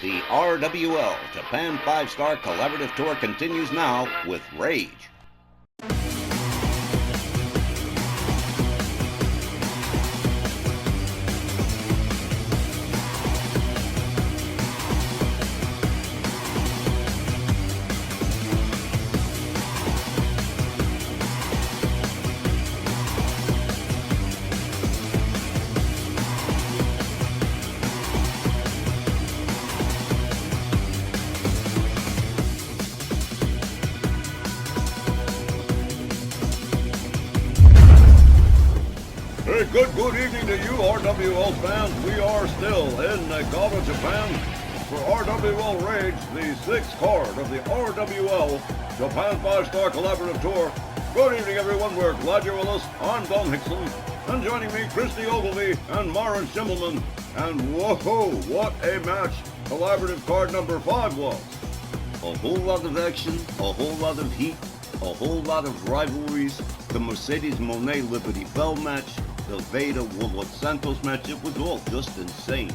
The RWL Japan 5-Star Collaborative Tour continues now with Rage. Hey, good evening to you, RWL fans. We are still in Niigata, Japan for RWL Rage, the 6th card of the RWL Japan 5-Star Collaborative Tour. Good evening, everyone. We're glad you're with us. I'm Don Hickson, and joining me, Christy Ogilvy and Maren Schimmelman. And whoa, what a match Collaborative card number 5 was. A whole lot of action, a whole lot of heat, a whole lot of rivalries. The Mercedes Monet Liberty Bell match, the Vader Warlord Santos match, it was all just insane.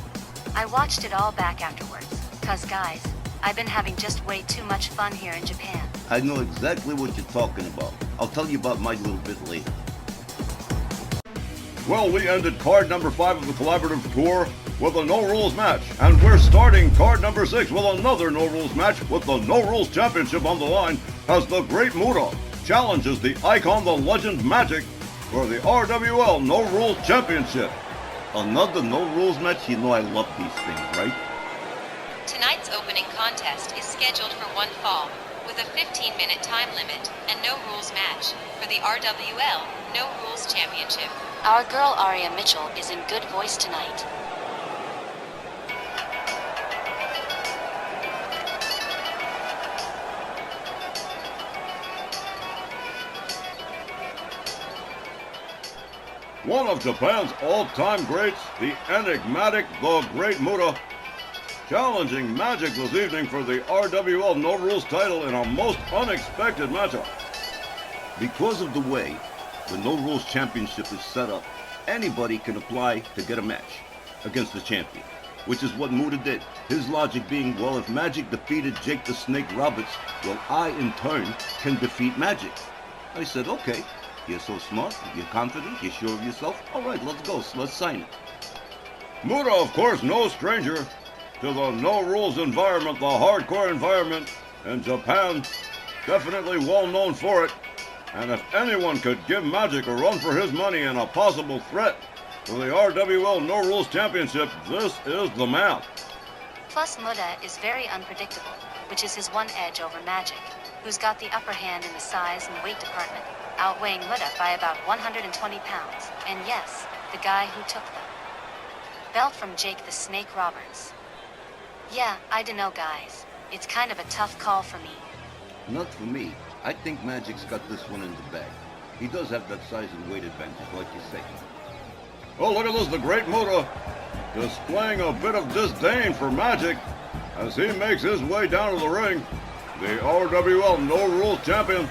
I watched it all back afterwards, cause guys, I've been having just way too much fun here in Japan. I know exactly what you're talking about. I'll tell you about mine a little bit later. Well, we ended card number 5 of the Collaborative Tour with a no-rules match, and we're starting card number 6 with another no-rules match with the no-rules championship on the line as the Great Muta challenges the icon, the legend Magic, for the RWL No Rules Championship. Another no rules match? You know I love these things, right? Tonight's opening contest is scheduled for one fall, with a 15-minute time limit and no rules match for the RWL No Rules Championship. Our girl Aria Mitchell is in good voice tonight. One of Japan's all-time greats, the enigmatic, the Great Muta, challenging Magic this evening for the RWL No Rules title in a most unexpected matchup. Because of the way the No Rules Championship is set up, anybody can apply to get a match against the champion, which is what Muta did. His logic being, well, if Magic defeated Jake the Snake Roberts, well, I, in turn, can defeat Magic. I said, okay. You're so smart, you're confident, you're sure of yourself. All right, let's go, let's sign it. Muta, of course, no stranger to the no-rules environment, the hardcore environment in Japan. Definitely well known for it. And if anyone could give Magic a run for his money and a possible threat for the RWL No Rules Championship, this is the man. Plus Muta is very unpredictable, which is his one edge over Magic, who's got the upper hand in the size and weight department, outweighing Muta by about 120 pounds, and yes, the guy who took the belt from Jake the Snake Roberts. Yeah, I dunno guys, it's kind of a tough call for me. Not for me. I think Magic's got this one in the bag. He does have that size and weight advantage, like you say. Oh, look at this, the Great Muta displaying a bit of disdain for Magic as he makes his way down to the ring. The RWL No Rules Champion,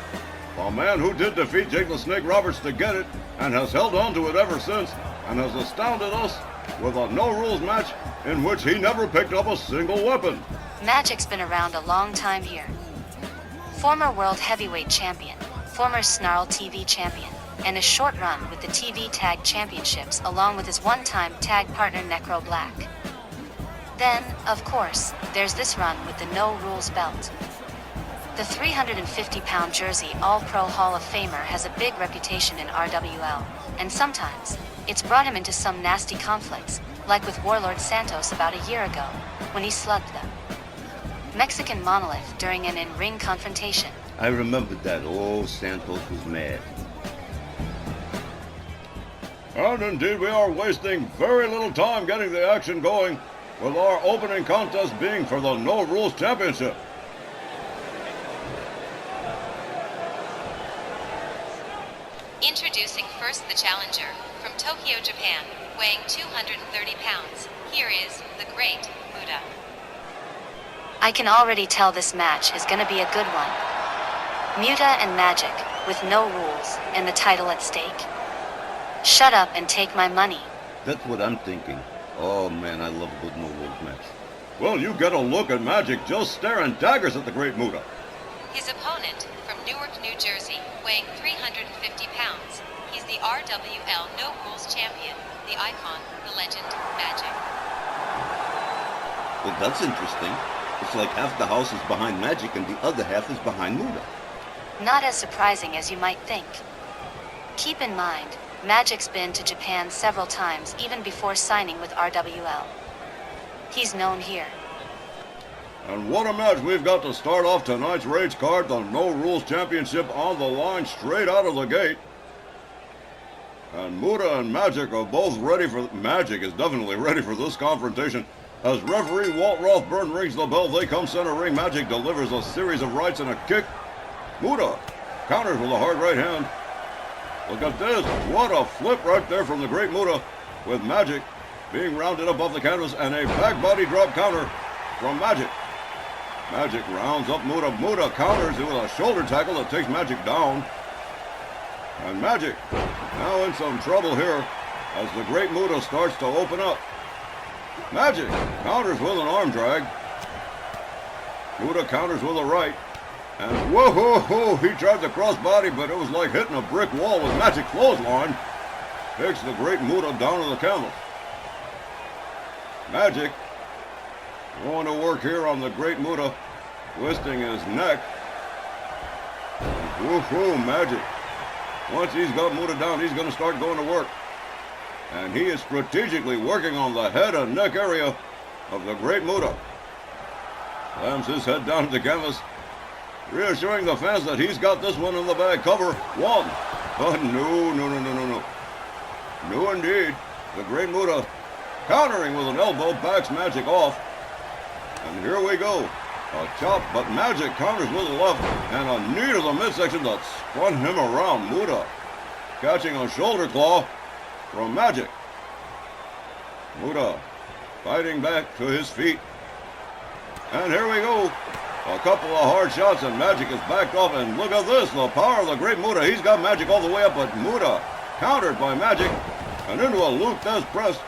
a man who did defeat Jake the Snake Roberts to get it and has held on to it ever since and has astounded us with a no-rules match in which he never picked up a single weapon. Magic's been around a long time here. Former World Heavyweight Champion, former Snarl TV Champion, and a short run with the TV Tag Championships along with his one-time tag partner Necro Black. Then, of course, there's this run with the No Rules belt. The 350-pound Jersey All-Pro Hall of Famer has a big reputation in RWL, and sometimes, it's brought him into some nasty conflicts, like with Warlord Santos about a year ago, when he slugged the Mexican Monolith during an in-ring confrontation. I remembered that. Oh, Santos was mad. And indeed, we are wasting very little time getting the action going, with our opening contest being for the No Rules Championship. Introducing first the challenger, from Tokyo, Japan, weighing 230 pounds, here is the Great Muta. I can already tell this match is gonna be a good one. Muta and Magic, with no rules, and the title at stake. Shut up and take my money. That's what I'm thinking. Oh man, I love a good no rules match. Well, you get a look at Magic just staring daggers at the Great Muta. His opponent, from Newark, New Jersey, weighing 350 pounds, he's the RWL No Rules champion, the icon, the legend, Magic. Well, that's interesting. It's like half the house is behind Magic and the other half is behind Muta. Not as surprising as you might think. Keep in mind, Magic's been to Japan several times even before signing with RWL. He's known here. And what a match we've got to start off tonight's Rage card, the No Rules Championship on the line straight out of the gate. And Muta and Magic are both ready for... Magic is definitely ready for this confrontation. As referee Walt Rothburn rings the bell, they come center ring. Magic delivers a series of rights and a kick. Muta counters with a hard right hand. Look at this. What a flip right there from the Great Muta, with Magic being rounded up off the canvas, and a back body drop counter from Magic. Magic rounds up Muta. Muta counters with a shoulder tackle that takes Magic down. And Magic now in some trouble here as the Great Muta starts to open up. Magic counters with an arm drag. Muta counters with a right. And whoa, he tried the crossbody, but it was like hitting a brick wall with Magic clothesline. Takes the Great Muta down to the canvas. Magic going to work here on the Great Muta, twisting his neck. Woohoo, Magic. Once he's got Muta down, he's going to start going to work. And he is strategically working on the head and neck area of the Great Muta. Slams his head down to the canvas, reassuring the fans that he's got this one in the bag. Cover one. But no. No, indeed. The Great Muta countering with an elbow, backs Magic off. And here we go. A chop, but Magic counters with a left, and a knee to the midsection that spun him around. Muta catching a shoulder claw from Magic. Muta fighting back to his feet. And here we go. A couple of hard shots, and Magic is backed off. And look at this, the power of the Great Muta. He's got Magic all the way up, but Muta countered by Magic and into a Luke Des press.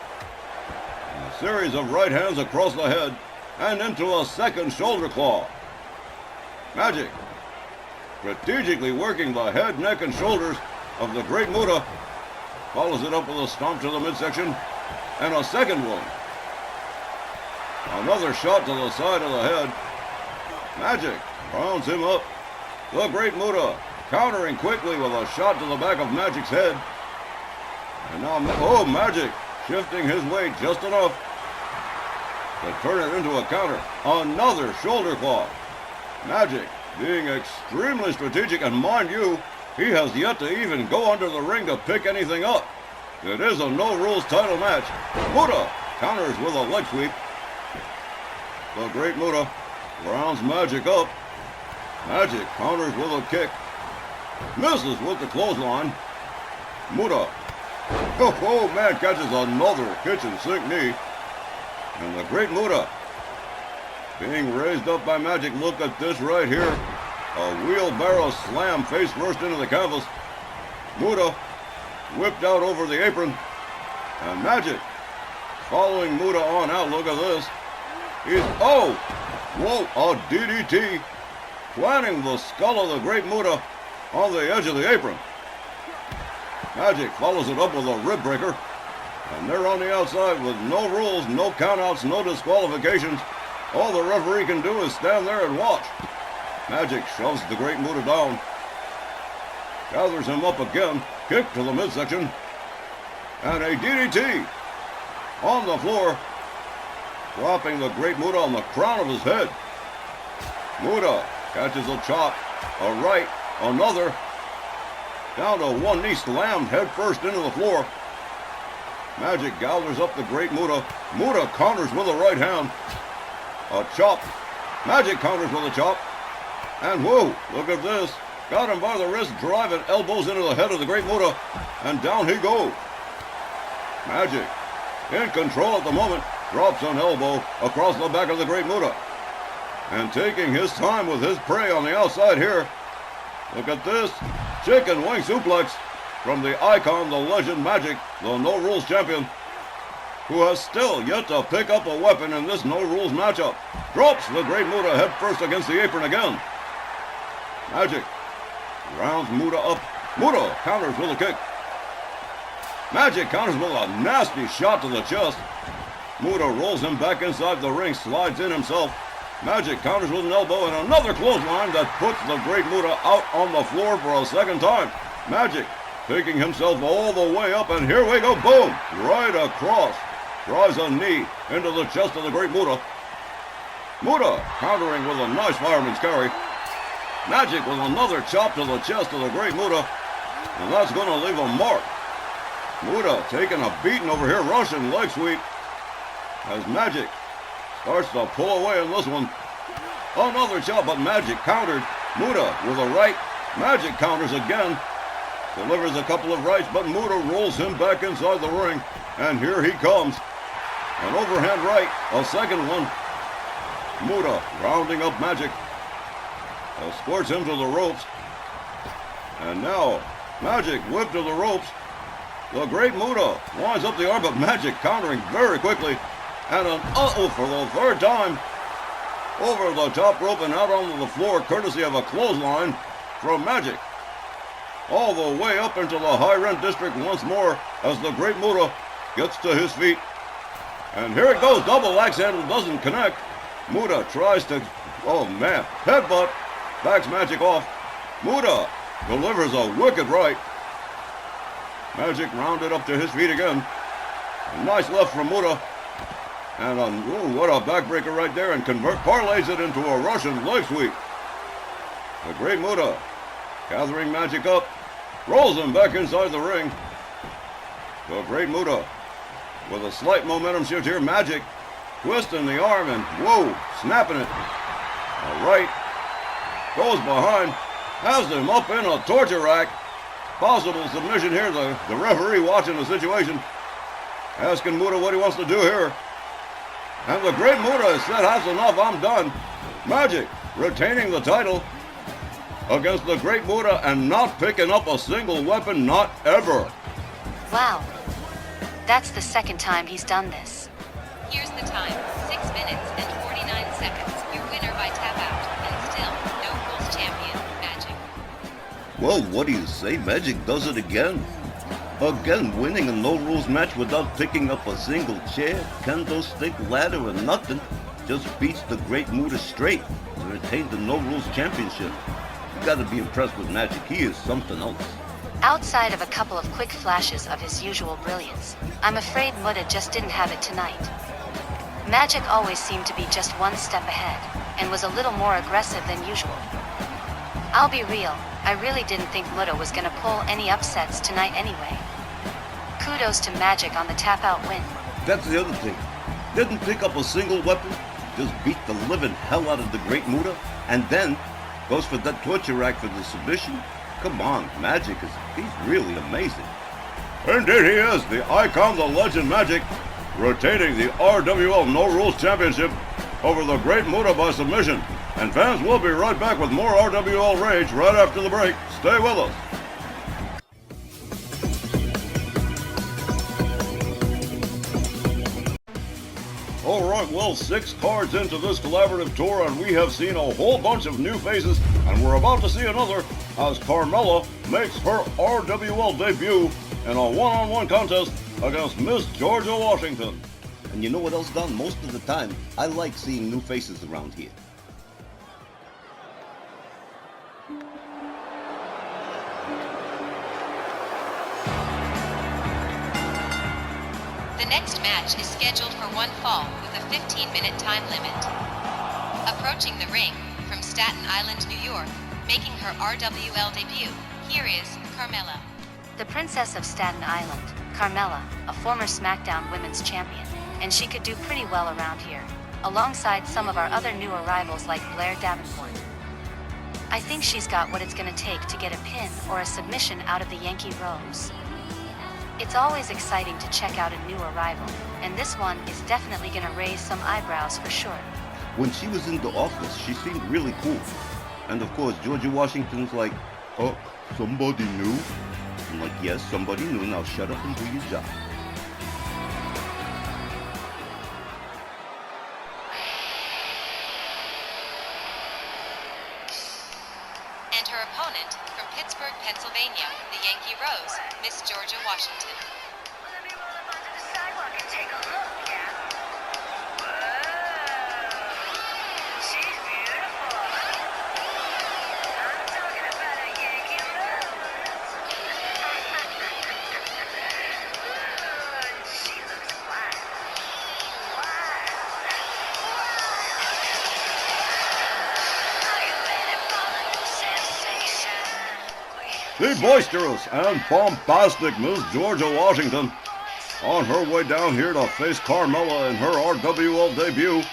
And a series of right hands across the head and into a second shoulder claw. Magic strategically working the head, neck, and shoulders of the Great Muta. Follows it up with a stomp to the midsection and a second one. Another shot to the side of the head. Magic rounds him up. The Great Muta countering quickly with a shot to the back of Magic's head. And now, Magic shifting his weight just enough to turn it into a counter. Another shoulder claw. Magic being extremely strategic, and mind you, he has yet to even go under the ring to pick anything up. It is a No Rules title match. Muta counters with a leg sweep. The Great Muta rounds Magic up. Magic counters with a kick. Misses with the clothesline. Muta, man, catches another kitchen sink knee. And the Great Muta being raised up by Magic. Look at this right here. A wheelbarrow slam face first into the canvas. Muta whipped out over the apron. And Magic following Muta on out. Look at this. A DDT. Planting the skull of the Great Muta on the edge of the apron. Magic follows it up with a rib breaker. And they're on the outside with no rules, no countouts, no disqualifications. All the referee can do is stand there and watch. Magic shoves the Great Muta down. Gathers him up again. Kick to the midsection. And a DDT on the floor. Dropping the Great Muta on the crown of his head. Muta catches a chop. A right. Another. Down to one knee, slammed head first into the floor. Magic gathers up the Great Muta. Muta counters with a right hand. A chop. Magic counters with a chop. And whoa, look at this. Got him by the wrist, driving elbows into the head of the Great Muta. And down he goes. Magic, in control at the moment, drops an elbow across the back of the Great Muta. And taking his time with his prey on the outside here. Look at this. Chicken wing suplex from the icon, the legend Magic, the No Rules champion. who has still yet to pick up a weapon in this no-rules matchup, drops the Great Muta head first against the apron again. Magic rounds Muta up. Muta counters with a kick. Magic counters with a nasty shot to the chest. Muta rolls him back inside the ring, slides in himself. Magic counters with an elbow and another clothesline that puts the Great Muta out on the floor for a second time. Magic picking himself all the way up, and here we go, boom, right across. Drives a knee into the chest of the Great Muta. Muta countering with a nice fireman's carry. Magic with another chop to the chest of the Great Muta, and that's going to leave a mark. Muta taking a beating over here, Russian leg sweep, as Magic starts to pull away in this one. Another chop, but Magic countered. Muta with a right. Magic counters again. Delivers a couple of rights, but Muta rolls him back inside the ring. And here he comes. An overhand right, a second one. Muta rounding up Magic. Escorts him to the ropes. And now, Magic whipped to the ropes. The Great Muta winds up the arm, but Magic countering very quickly. And an uh-oh for the third time. Over the top rope and out onto the floor, courtesy of a clothesline from Magic. All the way up into the high rent district once more as the Great Muta gets to his feet. And here it goes, double axe handle doesn't connect. Muta tries to, oh man, headbutt, backs Magic off. Muta delivers a wicked right. Magic rounded up to his feet again. A nice left from Muta. And what a backbreaker right there, and parlays it into a Russian leg sweep. The Great Muta gathering Magic up, rolls him back inside the ring. The Great Muta with a slight momentum shift here. Magic twisting the arm and whoa, snapping it. All right, goes behind, has him up in a torture rack. Possible submission here. The referee watching the situation, asking Muta what he wants to do here. And the Great Muta has said, that's enough, I'm done. Magic retaining the title against the Great Muta and not picking up a single weapon, not ever. Wow. That's the second time he's done this. Here's the time, 6 minutes and 49 seconds. Your winner by tap out, and still no rules champion, Magic. Well, what do you say? Magic does it again. Again, winning a no-rules match without picking up a single chair, kendo stick, ladder, or nothing. Just beats the Great Muta straight to retain the no-rules championship. You gotta be impressed with Magic. He is something else. Outside of a couple of quick flashes of his usual brilliance, I'm afraid Muta just didn't have it tonight. Magic always seemed to be just one step ahead, and was a little more aggressive than usual. I'll be real, I really didn't think Muta was gonna pull any upsets tonight anyway. Kudos to Magic on the tap-out win. That's the other thing. Didn't pick up a single weapon, just beat the living hell out of the Great Muta, and then goes for that torture rack for the submission. Come on, Magic he's really amazing. Indeed he is, the icon, the legend Magic, retaining the RWL No Rules Championship over the Great Muta by submission. And fans, we'll be right back with more RWL Rage right after the break. Stay with us. Alright, well, 6 cards into this collaborative tour, and we have seen a whole bunch of new faces, and we're about to see another as Carmella makes her RWL debut in a one-on-one contest against Miss Georgia Washington. And you know what else, Don? Most of the time, I like seeing new faces around here. The next match is scheduled for one fall with a 15-minute time limit. Approaching the ring from Staten Island, New York, making her RWL debut, here is Carmella. The Princess of Staten Island, Carmella, a former SmackDown Women's Champion, and she could do pretty well around here, alongside some of our other new arrivals like Blair Davenport. I think she's got what it's gonna take to get a pin or a submission out of the Yankee Rose. It's always exciting to check out a new arrival, and this one is definitely gonna raise some eyebrows for sure. When she was in the office, she seemed really cool. And of course, Georgia Washington's like, oh, somebody new? I'm like, yes, somebody new, now shut up and do your job. her opponent, from Pittsburgh, Pennsylvania, the Yankee Rose, Miss Georgia Washington. The boisterous and bombastic Miss Georgia Washington on her way down here to face Carmella in her RWL debut.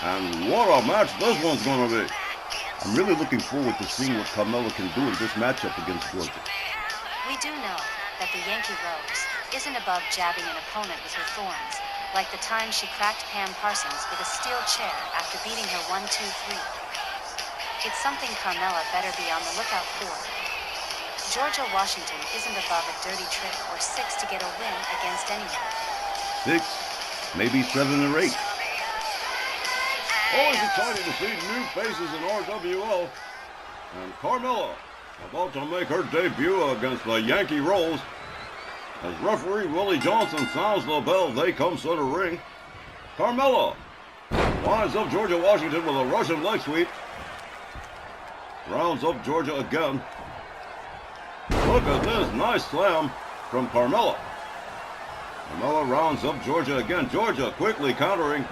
And what a match this one's going to be. I'm really looking forward to seeing what Carmella can do in this matchup against Georgia. We do know that the Yankee Rose isn't above jabbing an opponent with her thorns, like the time she cracked Pam Parsons with a steel chair after beating her 1, 2, 3. It's something Carmella better be on the lookout for. Georgia Washington isn't above a dirty trick or 6 to get a win against anyone. 6, maybe 7 or 8. Always exciting to see new faces in RWL. And Carmella about to make her debut against the Yankee Rose. As referee Willie Johnson sounds the bell, they come center ring. Carmella winds up Georgia Washington with a Russian leg sweep. Rounds up Georgia again. Look at this nice slam from Carmella. Carmella rounds up Georgia again. Georgia quickly countering.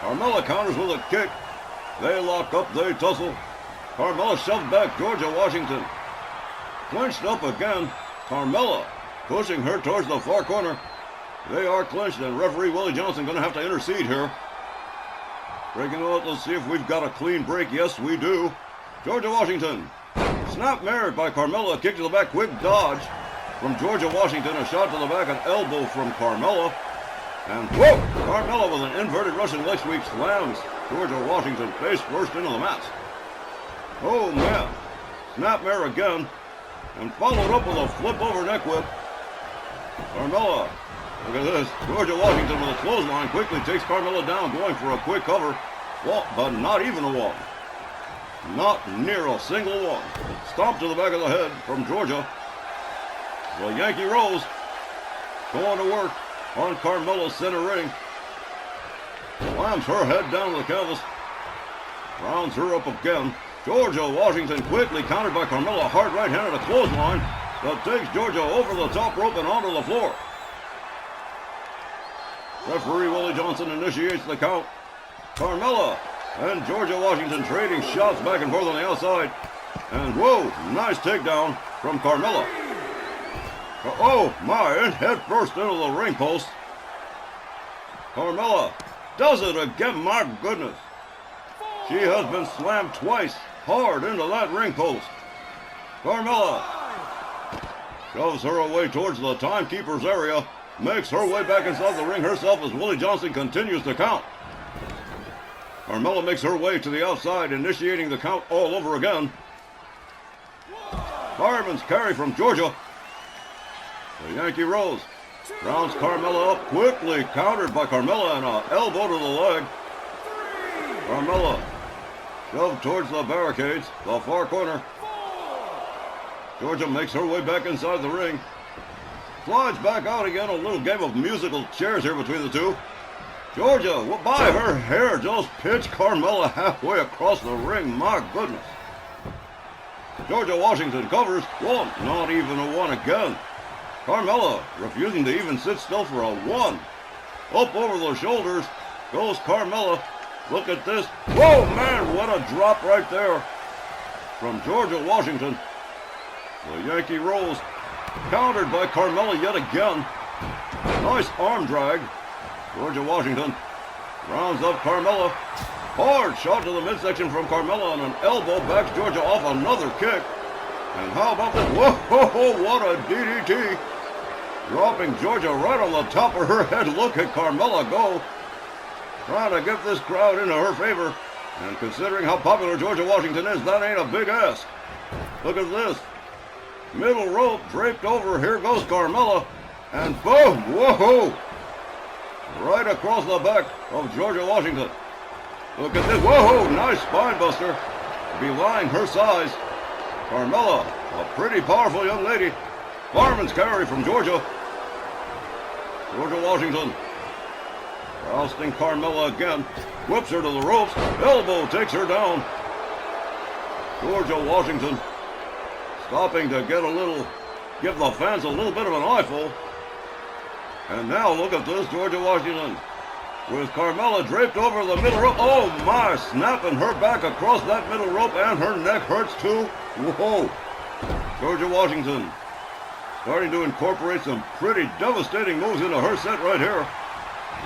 Carmella counters with a kick. They lock up, they tussle. Carmella shoved back Georgia Washington. Clinched up again. Carmella pushing her towards the far corner. They are clinched, and referee Willie Johnson going to have to intercede here. Breaking out, let's see if we've got a clean break. Yes, we do. Georgia Washington. Snap married by Carmella. A kick to the back. Quick dodge from Georgia Washington. A shot to the back. An elbow from Carmella. And whoa! Carmella with an inverted Russian leg sweep slams Georgia Washington face first into the mat. Oh man. Snapmare again. And followed up with a flip over neck whip. Carmella. Look at this. Georgia Washington with a clothesline quickly takes Carmella down, going for a quick cover. Well, but not even a one. Not near a single one. Stomp to the back of the head from Georgia. The Yankee Rose going to work on Carmella's center ring. Slams her head down to the canvas. Rounds her up again. Georgia Washington quickly countered by Carmella. Hard right hand at a clothesline that takes Georgia over the top rope and onto the floor. Referee Willie Johnson initiates the count. Carmella and Georgia Washington trading shots back and forth on the outside. And whoa, nice takedown from Carmella. Oh my, and head first into the ring post. Carmella does it again, my goodness. She has been slammed twice hard into that ring post. Carmella shoves her away towards the timekeeper's area. Makes her way back inside the ring herself as Willie Johnson continues to count. Carmella makes her way to the outside, initiating the count all over again. Fireman's carry from Georgia. The Yankee Rose rounds Carmella up quickly, countered by Carmella and an elbow to the leg. Carmella shoved towards the barricades, the far corner. Georgia makes her way back inside the ring. Slides back out again, a little game of musical chairs here between the two. Georgia, by her hair, just pitched Carmella halfway across the ring. My goodness. Georgia Washington covers. One, not even a one again. Carmella refusing to even sit still for a one. Up over the shoulders goes Carmella. Look at this. Whoa, man, what a drop right there from Georgia Washington. The Yankee Rose countered by Carmella yet again. Nice arm drag. Georgia Washington rounds up Carmella. Hard shot to the midsection from Carmella and an elbow backs Georgia off another kick. And how about this? Whoa, what a DDT. Dropping Georgia right on the top of her head. Look at Carmella go. Trying to get this crowd into her favor. And considering how popular Georgia Washington is, that ain't a big ask. Look at this. Middle rope draped over. Here goes Carmella. And boom! Whoa! Right across the back of Georgia Washington. Look at this. Whoa! Nice spine buster. belying her size. Carmella, a pretty powerful young lady. Fireman's carry from Georgia. Georgia Washington ousting Carmella again. Whips her to the ropes. Elbow takes her down. Georgia Washington stopping to give the fans a little bit of an eyeful. And now look at this, Georgia Washington with Carmella draped over the middle rope. Oh my, snapping her back across that middle rope, and her neck hurts too. Whoa. Georgia Washington starting to incorporate some pretty devastating moves into her set right here.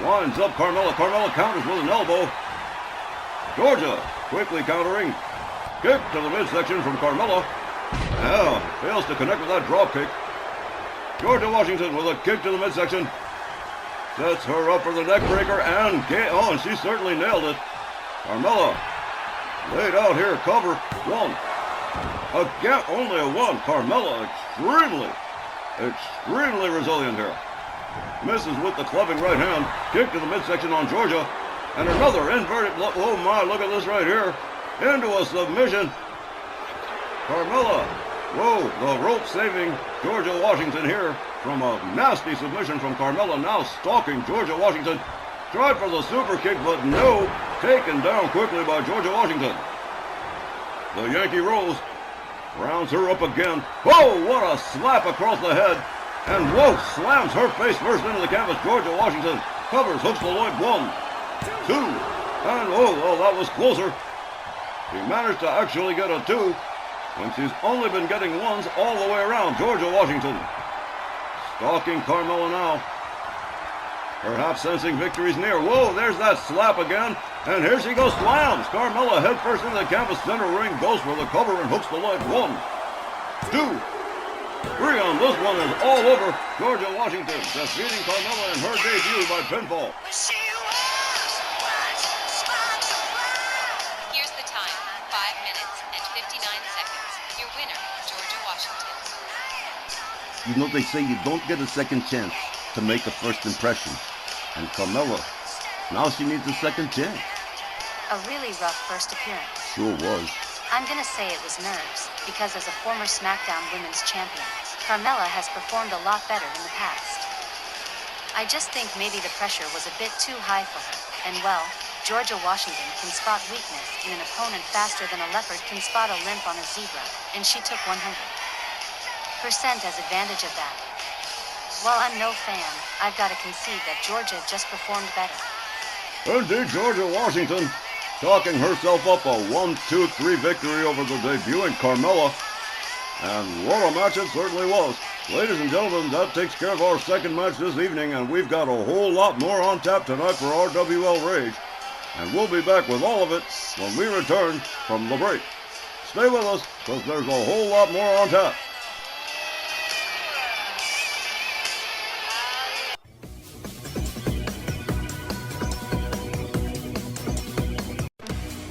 Winds up Carmella. Carmella counters with an elbow. Georgia quickly countering. Kick to the midsection from Carmella. Now, fails to connect with that drop kick. Georgia Washington with a kick to the midsection. Sets her up for the neck breaker, and she certainly nailed it. Carmella laid out here, cover. One. Again, only a one. Carmella extremely resilient here. Misses with the clubbing right hand. Kick to the midsection on Georgia. And another inverted, oh my, look at this right here. Into a submission. Carmella, whoa, the rope saving Georgia Washington here from a nasty submission from Carmella. Now stalking Georgia Washington. Tried for the super kick, but no. Taken down quickly by Georgia Washington. The Yankee rolls. Rounds her up again. Whoa, what a slap across the head. And whoa, slams her face first into the canvas. Georgia Washington covers, hooks the leg. 1, 2, and oh, that was closer. She managed to actually get a 2 when she's only been getting ones all the way around. Georgia Washington stalking Carmella now. Perhaps sensing victory's near. Whoa, there's that slap again. And here she goes, slams. Carmella head first into the canvas, center ring, goes for the cover and hooks the leg. 1, 2, 3 on this one is all over. Georgia Washington defeating Carmella in her debut by pinfall. Here's the time, 5 minutes and 59 seconds. Your winner, Georgia Washington. You know, they say you don't get a second chance to make a first impression. And Carmella, now she needs a second chance. A really rough first appearance. Sure was. I'm gonna say it was nerves, because as a former SmackDown Women's Champion, Carmella has performed a lot better in the past. I just think maybe the pressure was a bit too high for her, and well, Georgia Washington can spot weakness in an opponent faster than a leopard can spot a limp on a zebra, and she took 100% as advantage of that. While I'm no fan, I've got to concede that Georgia just performed better. Indeed, Georgia Washington talking herself up a 1-2-3 victory over the debuting Carmella. And what a match it certainly was. Ladies and gentlemen, that takes care of our second match this evening, and we've got a whole lot more on tap tonight for RWL Rage. And we'll be back with all of it when we return from the break. Stay with us, because there's a whole lot more on tap.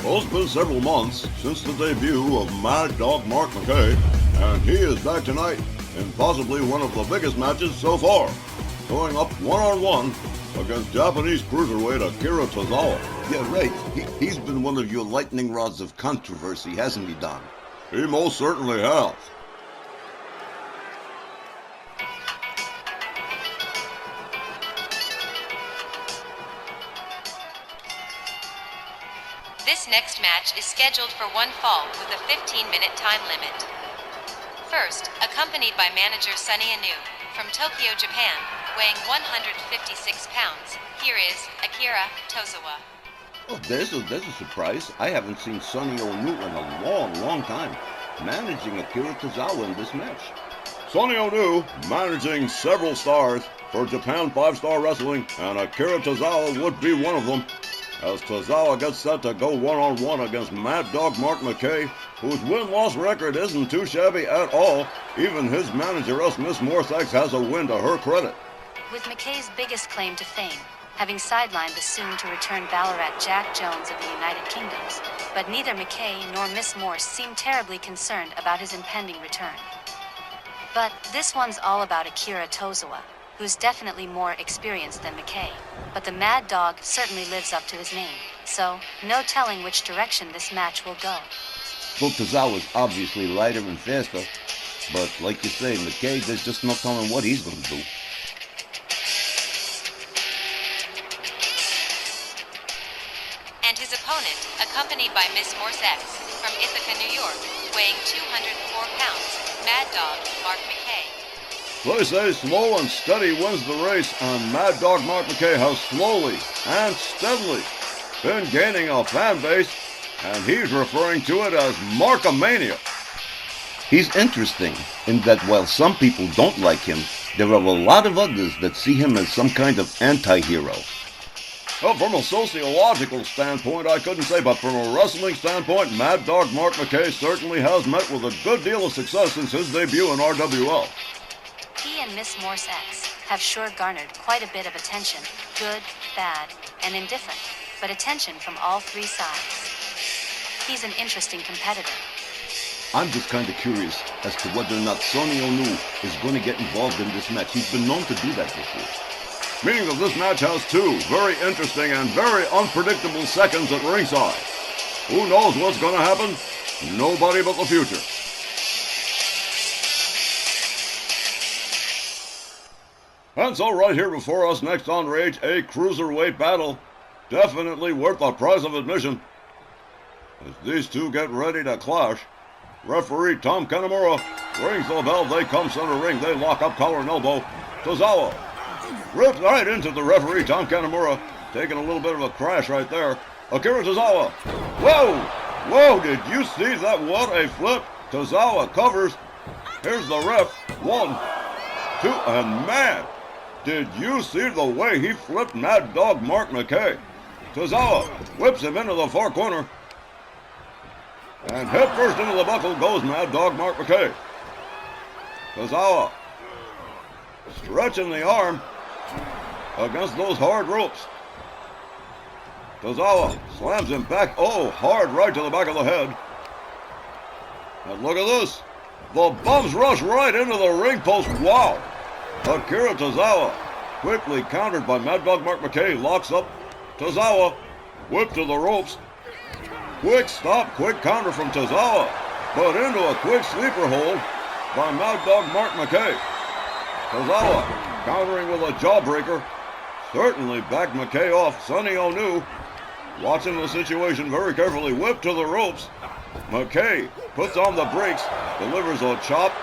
Well, it's been several months since the debut of Mad Dog Mark McKay, and he is back tonight in possibly one of the biggest matches so far, going up one-on-one against Japanese cruiserweight Akira Tozawa. Yeah, right. He's been one of your lightning rods of controversy, hasn't he, Don? He most certainly has. This next match is scheduled for one fall with a 15-minute time limit. First, accompanied by manager Sonny Anu from Tokyo, Japan, weighing 156 pounds, here is Akira Tozawa. Oh, there's a surprise. I haven't seen Sonny Onu in a long time, managing Akira Tozawa in this match. Sonny Onu managing several stars for Japan 5-Star Wrestling, and Akira Tozawa would be one of them, as Tozawa gets set to go one-on-one against Mad Dog Mark McKay, whose win-loss record isn't too shabby at all. Even his manager, Miss Morsax, has a win to her credit. With McKay's biggest claim to fame, having sidelined the soon-to-return Ballarat Jack Jones of the United Kingdoms, but neither McKay nor Miss Morse seem terribly concerned about his impending return. But this one's all about Akira Tozawa, who's definitely more experienced than McKay. But the Mad Dog certainly lives up to his name, so no telling which direction this match will go. Still, Tozawa's obviously lighter and faster, but like you say, McKay, there's just no telling what he's going to do. And his opponent, accompanied by Miss Morse X, from Ithaca, New York, weighing 204 pounds, Mad Dog Mark McKay. They say slow and steady wins the race, and Mad Dog Mark McKay has slowly and steadily been gaining a fan base, and he's referring to it as Markamania. He's interesting in that while some people don't like him, there are a lot of others that see him as some kind of anti-hero. Well, from a sociological standpoint, I couldn't say, but from a wrestling standpoint, Mad Dog Mark McKay certainly has met with a good deal of success since his debut in RWL. He and Miss Morse X have sure garnered quite a bit of attention, good, bad, and indifferent, but attention from all three sides. He's an interesting competitor. I'm just kind of curious as to whether or not Sonny Onu is going to get involved in this match. He's been known to do that before. Meaning that this match has two very interesting and very unpredictable seconds at ringside. Who knows what's going to happen? Nobody but the future. And so right here before us next on Rage, a cruiserweight battle. Definitely worth the price of admission. As these two get ready to clash, referee Tom Kanamura rings the bell. They come center ring. They lock up collar and elbow. Tozawa rips right into the referee Tom Kanamura, taking a little bit of a crash right there. Akira Tozawa. Whoa! Whoa, did you see that? What a flip. Tozawa covers. Here's the ref. 1, 2, and man, did you see the way he flipped Mad Dog Mark McKay? Tozawa whips him into the far corner. And head first into the buckle goes Mad Dog Mark McKay. Tozawa stretching the arm against those hard ropes. Tozawa slams him back. Oh, hard right to the back of the head. And look at this. The bums rush right into the ring post. Wow. Akira Tozawa quickly countered by Mad Dog Mark McKay. Locks up Tozawa. Whip to the ropes. Quick stop, quick counter from Tozawa, but into a quick sleeper hold by Mad Dog Mark McKay. Tozawa countering with a jawbreaker. Certainly backed McKay off. Sonny Onu watching the situation very carefully. Whip to the ropes. McKay puts on the brakes, delivers a chop,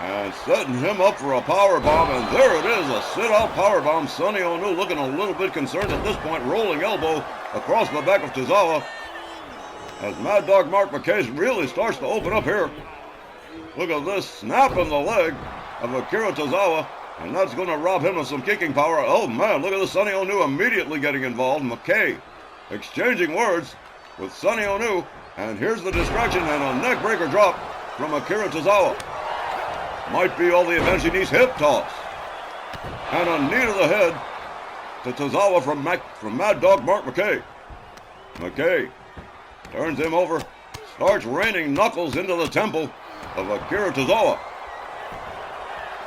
and setting him up for a power bomb. And there it is, a sit-out power bomb. Sonny Onu looking a little bit concerned at this point. Rolling elbow across the back of Tozawa as Mad Dog Mark McKay really starts to open up here. Look at this, snapping the leg of Akira Tozawa, and that's going to rob him of some kicking power. Oh man, look at this, Sonny Onu immediately getting involved. McKay exchanging words with Sonny Onu, and here's the distraction and a neck breaker drop from Akira Tozawa. Might be all the advantage he needs. Hip toss and a knee to the head to Tozawa from Mad Dog Mark McKay. McKay turns him over, starts raining knuckles into the temple of Akira Tozawa.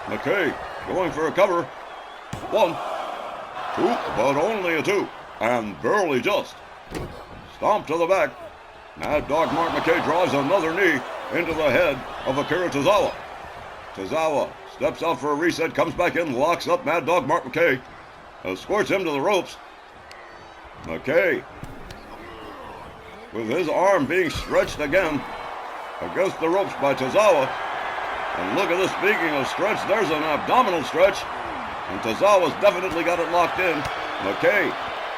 McKay going for a cover. 1, 2, but only a 2, and barely just. Stomp to the back. Mad Dog Mark McKay drives another knee into the head of Akira Tozawa. Tozawa steps out for a reset, comes back in, locks up Mad Dog Mark McKay. Escorts him to the ropes. McKay, with his arm being stretched again against the ropes by Tozawa. And look at this, speaking of stretch, there's an abdominal stretch. And Tozawa's definitely got it locked in. McKay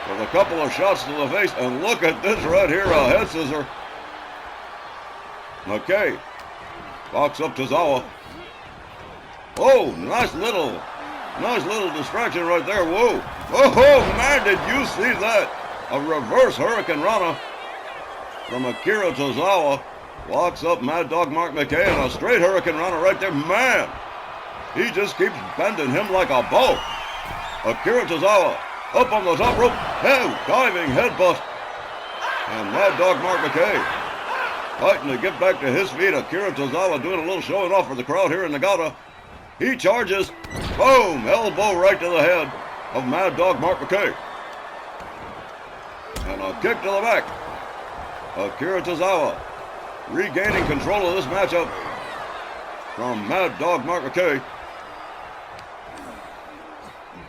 with a couple of shots to the face. And look at this right here, a head scissor. McKay locks up Tozawa. Oh, nice little distraction right there. Whoa. Oh, man, did you see that? A reverse Hurricane Rana from Akira Tozawa. Locks up Mad Dog Mark McKay, and a straight Hurricane Rana right there. Man, he just keeps bending him like a bow. Akira Tozawa up on the top rope. Diving headbutt. And Mad Dog Mark McKay fighting to get back to his feet. Akira Tozawa doing a little showing off for the crowd here in Niigata. He charges. Boom! Elbow right to the head of Mad Dog Mark McKay. And a kick to the back. Akira Tozawa regaining control of this matchup from Mad Dog Mark McKay.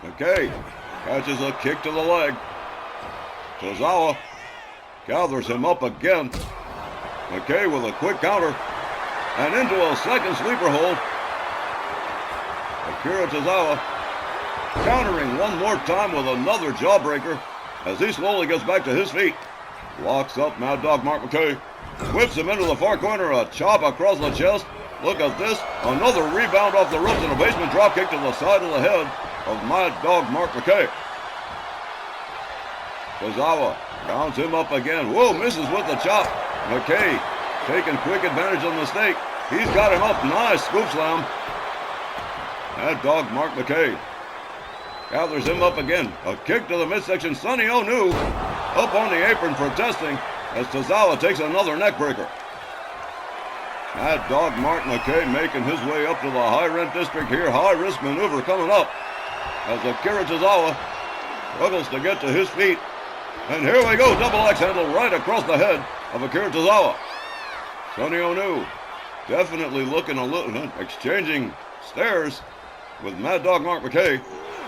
McKay catches a kick to the leg. Tozawa gathers him up again. McKay with a quick counter and into a second sleeper hold. Akira Tozawa countering one more time with another jawbreaker as he slowly gets back to his feet. Locks up Mad Dog Mark McKay. Whips him into the far corner, a chop across the chest. Look at this, another rebound off the ropes and a basement drop kick to the side of the head of Mad Dog Mark McKay. Tozawa rounds him up again. Whoa, misses with the chop. McKay taking quick advantage of the mistake. He's got him up. Nice scoop slam. Mad Dog Mark McKay gathers him up again. A kick to the midsection. Sonny Onu up on the apron protesting as Tozawa takes another neck breaker. Mad Dog Mark McKay making his way up to the high rent district here. High risk maneuver coming up as Akira Tozawa struggles to get to his feet. And here we go, double X handle right across the head of Akira Tozawa. Sonny Onu definitely looking a little, exchanging stares with Mad Dog Mark McKay.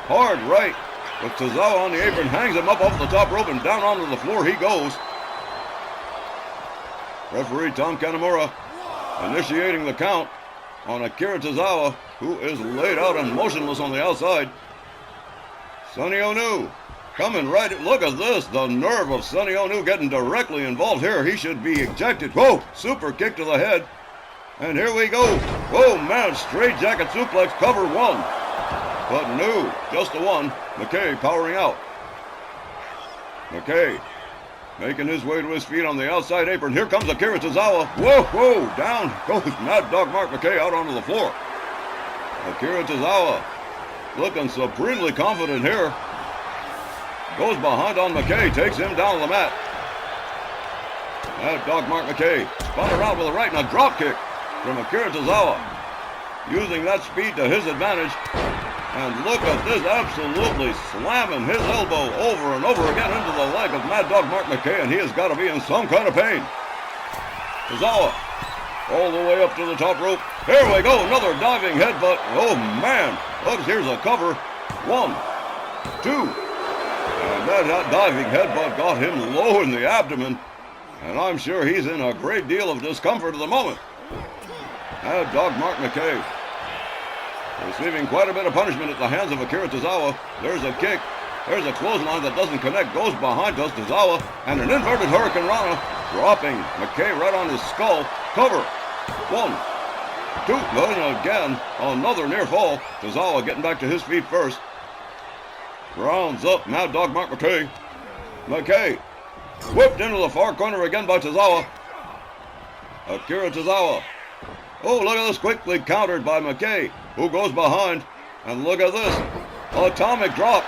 Hard right with Tozawa on the apron, hangs him up off the top rope and down onto the floor he goes. Referee Tom Kanamura initiating the count on Akira Tozawa, who is laid out and motionless on the outside. Sonny Onu coming right. Look at this. The nerve of Sonny Onu getting directly involved here. He should be ejected. Whoa, super kick to the head. And here we go. Oh man, straight jacket suplex, cover one. But no, just the one. McKay powering out. McKay making his way to his feet on the outside apron. Here comes Akira Tozawa. Whoa, whoa, down goes Mad Dog Mark McKay out onto the floor. Akira Tozawa looking supremely confident here. Goes behind on McKay, takes him down the mat. Mad Dog Mark McKay spun around with a right and a drop kick from Akira Tozawa. Using that speed to his advantage. And look at this, absolutely slamming his elbow over and over again into the leg of Mad Dog Mark McKay, and he has got to be in some kind of pain. Tozawa all the way up to the top rope. Here we go, another diving headbutt. Oh man, look, here's a cover. 1, 2. And that diving headbutt got him low in the abdomen, and I'm sure he's in a great deal of discomfort at the moment. Mad Dog Mark McKay receiving quite a bit of punishment at the hands of Akira Tozawa. There's a kick. There's a clothesline that doesn't connect. Goes behind Tozawa. And an inverted Hurricane Rana. Dropping McKay right on his skull. Cover. 1, 2. And again, another near fall. Tozawa getting back to his feet first. Rounds up Mad Dog Mark McKay. McKay whipped into the far corner again by Tozawa. Akira Tozawa. Oh, look at this, quickly countered by McKay, who goes behind. And look at this, atomic drop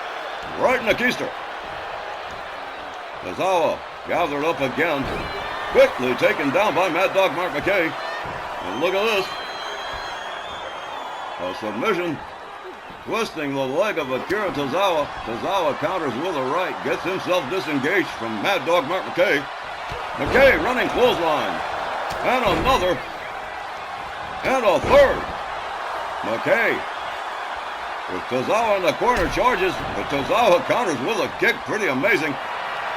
right in the keister. Tozawa gathered up again, quickly taken down by Mad Dog Mark McKay. And look at this, a submission, twisting the leg of Akira Tozawa. Tozawa counters with a right, gets himself disengaged from Mad Dog Mark McKay. McKay running clothesline, and another. And a third. McKay with Tozawa in the corner charges, but Tozawa counters with a kick. Pretty amazing.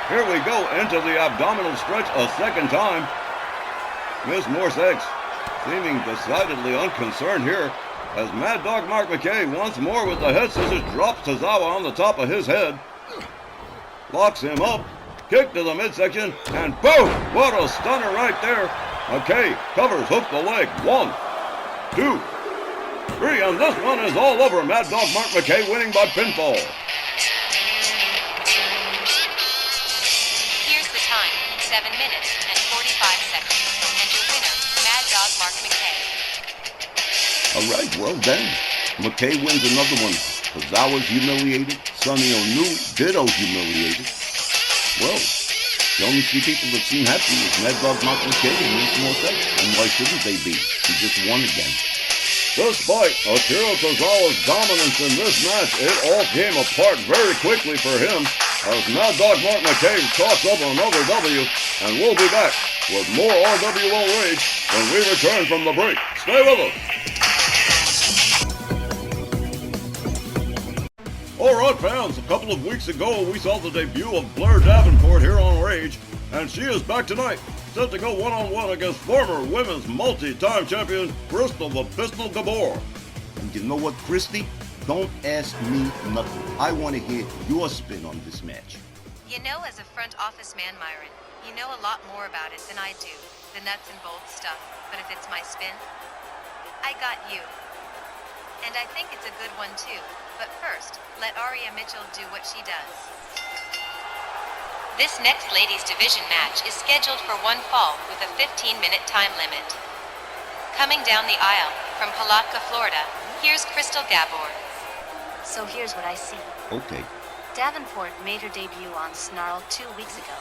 Here we go into the abdominal stretch a second time. Miss Morse X seeming decidedly unconcerned here as Mad Dog Mark McKay once more with the head scissors drops Tozawa on the top of his head. Locks him up. Kick to the midsection. And boom! What a stunner right there. McKay covers, hooks the leg. 1, 2, 3, and this one is all over. Mad Dog Mark McKay winning by pinfall. Here's the time, 7 minutes and 45 seconds. And your winner, Mad Dog Mark McKay. All right, well done. McKay wins another one. Tozawa's humiliated. Sonny Onu, ditto humiliated. Well, the only few people that seem happy is Mad Dog Mark McKay and Miss Morse X. And why shouldn't they be? He just won again. Despite Akira Tozawa's dominance in this match, it all came apart very quickly for him as Mad Dog Mark McKay chalks up another W, and we'll be back with more RWL Rage when we return from the break. Stay with us. Alright fans, a couple of weeks ago we saw the debut of Blair Davenport here on Rage, and she is back tonight, set to go one-on-one against former women's multi-time champion Crystal the Pistol Gabor. And you know what, Christy? Don't ask me nothing. I want to hear your spin on this match. You know, as a front office man, Myron, you know a lot more about it than I do, the nuts and bolts stuff, but if it's my spin, I got you. And I think it's a good one too, but first, let Aria Mitchell do what she does. This next ladies division match is scheduled for one fall with a 15-minute time limit. Coming down the aisle, from Palatka, Florida, here's Crystal Gabor. So here's what I see. Okay. Davenport made her debut on Snarl 2 weeks ago,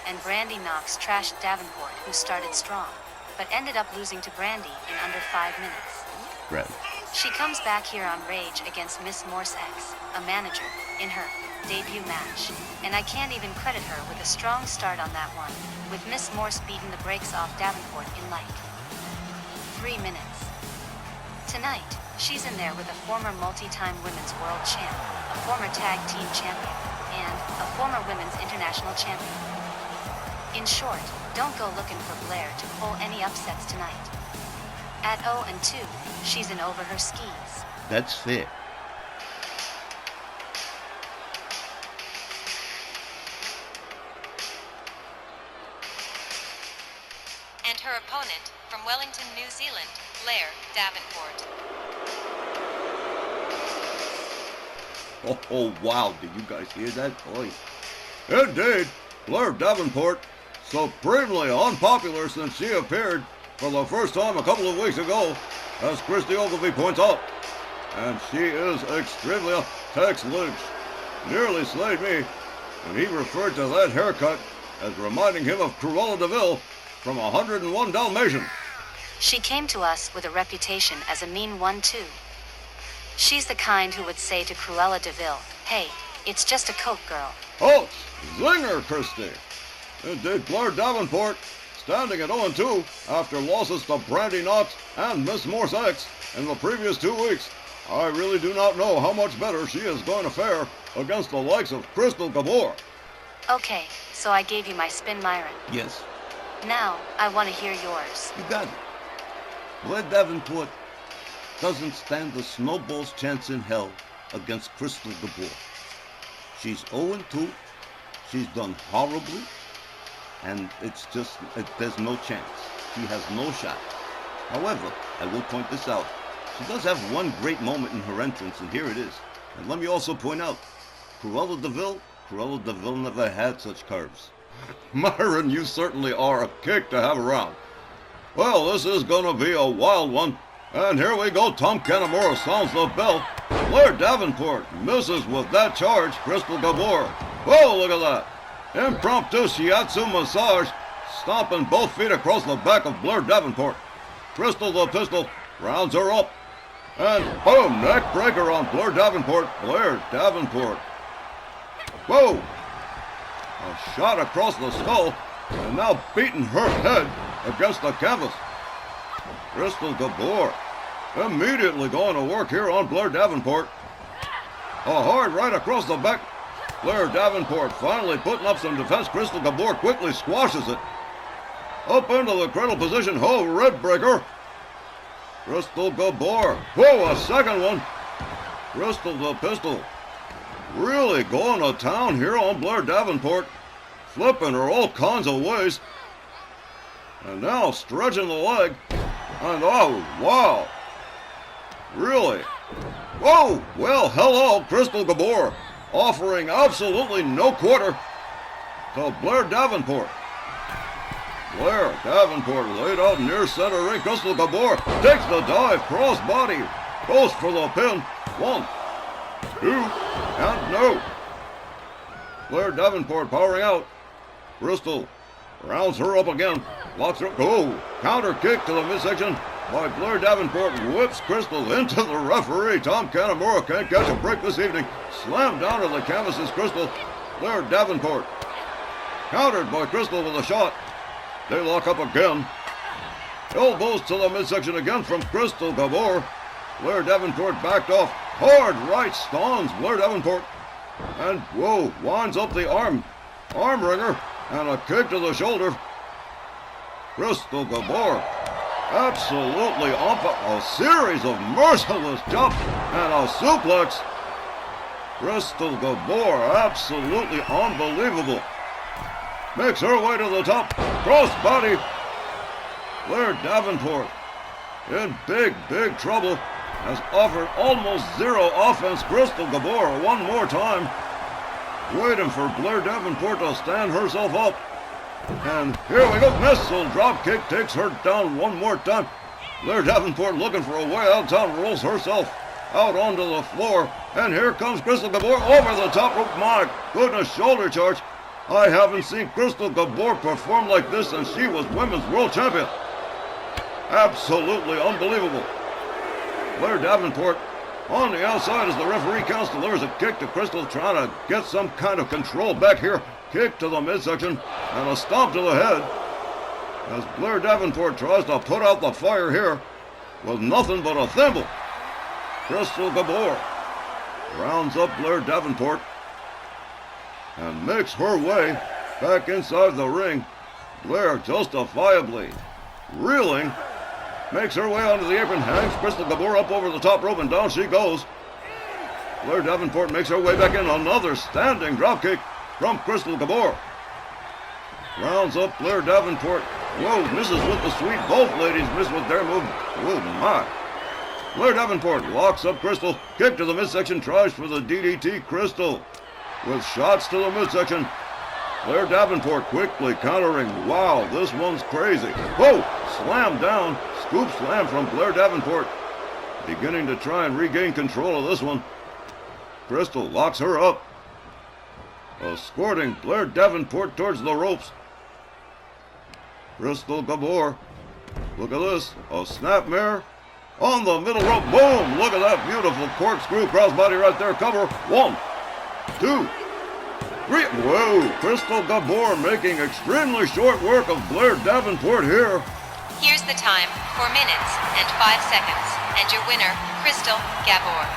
and Brandy Knox trashed Davenport, who started strong, but ended up losing to Brandy in under 5 minutes. Right. She comes back here on Rage against Miss Morse X, a manager, in her debut match, and I can't even credit her with a strong start on that one, with Miss Morse beating the brakes off Davenport in like 3 minutes. Tonight, she's in there with a former multi-time women's world champ, a former tag team champion, and a former women's international champion. In short, don't go looking for Blair to pull any upsets tonight. At 0-2, she's in over her skis. That's fair. And her opponent, from Wellington, New Zealand, Blair Davenport. Oh, wow. Did you guys hear that voice? Indeed, Blair Davenport, supremely unpopular since she appeared for the first time a couple of weeks ago, as Christy Ogilvie points out. And she is extremely... Tex Lynch nearly slayed me when he referred to that haircut as reminding him of Cruella DeVille from 101 Dalmatian. She came to us with a reputation as a mean one too. She's the kind who would say to Cruella DeVille, "Hey, it's just a Coke, girl." Oh, zinger, Christy. Indeed, Blair Davenport, standing at 0-2 after losses to Brandy Knox and Miss Morse X in the previous 2 weeks. I really do not know how much better she is going to fare against the likes of Crystal Gabor. Okay, so I gave you my spin, Myron. Yes. Now, I want to hear yours. You got it. Blair Davenport doesn't stand a snowball's chance in hell against Crystal Gabor. She's 0-2. She's done horribly. And there's no chance. She has no shot. However, I will point this out. She does have one great moment in her entrance, and here it is. And let me also point out, Cruella DeVille never had such curves. Myron, you certainly are a kick to have around. Well, this is going to be a wild one. And here we go. Tom Kanamura sounds the bell. Blair Davenport misses with that charge. Crystal Gabor. Whoa, look at that. Impromptu shiatsu massage, stomping both feet across the back of Blair Davenport. Crystal the Pistol rounds her up. And boom, neck breaker on Blair Davenport. Blair Davenport. Whoa. A shot across the skull, and now beating her head against the canvas. Crystal Gabor immediately going to work here on Blair Davenport. A hard right across the back. Blair Davenport finally putting up some defense. Crystal Gabor quickly squashes it. Up into the cradle position. Oh, red breaker. Crystal Gabor. Whoa, a second one. Crystal the Pistol really going to town here on Blair Davenport. Flipping her all kinds of ways. And now stretching the leg. And oh, wow. Really? Whoa, well, hello, Crystal Gabor. Offering absolutely no quarter to Blair Davenport. Blair Davenport laid out near center ring. Crystal Gabor takes the dive, crossbody, goes for the pin. 1, 2, and no. Blair Davenport powering out. Crystal rounds her up again. Locks her. Oh, counter kick to the midsection by Blair Davenport. Whips Crystal into the referee. Tom Kanamura can't catch a break this evening. Slammed down to the canvas is Crystal. Blair Davenport countered by Crystal with a shot. They lock up again. Elbows to the midsection again from Crystal Gabor. Blair Davenport backed off. Hard right stuns Blair Davenport. And, whoa, winds up the arm wringer, and a kick to the shoulder. Crystal Gabor absolutely on a series of merciless jumps and a suplex. Crystal Gabor absolutely unbelievable. Makes her way to the top. Crossbody. Blair Davenport in big trouble. Has offered almost zero offense. Crystal Gabor one more time. Waiting for Blair Davenport to stand herself up. And here we go. Missile drop kick takes her down one more time. Blair Davenport looking for a way out. Rolls herself out onto the floor. And here comes Crystal Gabor over the top rope. My goodness, shoulder charge. I haven't seen Crystal Gabor perform like this since she was women's world champion. Absolutely unbelievable. Blair Davenport on the outside as the referee counts, delivers a kick to Crystal, trying to get some kind of control back here. Kick to the midsection and a stomp to the head as Blair Davenport tries to put out the fire here with nothing but a thimble. Crystal Gabor rounds up Blair Davenport and makes her way back inside the ring. Blair justifiably reeling, makes her way onto the apron, hangs Crystal Gabor up over the top rope, and down she goes. Blair Davenport makes her way back in. Another standing dropkick from Crystal Gabor. Rounds up Blair Davenport. Whoa, misses with the sweep. Both ladies miss with their move. Oh my. Blair Davenport locks up Crystal. Kick to the midsection, tries for the DDT. Crystal with shots to the midsection. Blair Davenport quickly countering. Wow, this one's crazy. Whoa, slam down. Scoop slam from Blair Davenport. Beginning to try and regain control of this one. Crystal locks her up. Escorting Blair Davenport towards the ropes. Crystal Gabor. Look at this. A snapmare on the middle rope. Boom! Look at that beautiful corkscrew crossbody right there. Cover. 1, 2, 3. Whoa! Crystal Gabor making extremely short work of Blair Davenport here. Here's the time, 4 minutes and 5 seconds. And your winner, Crystal Gabor.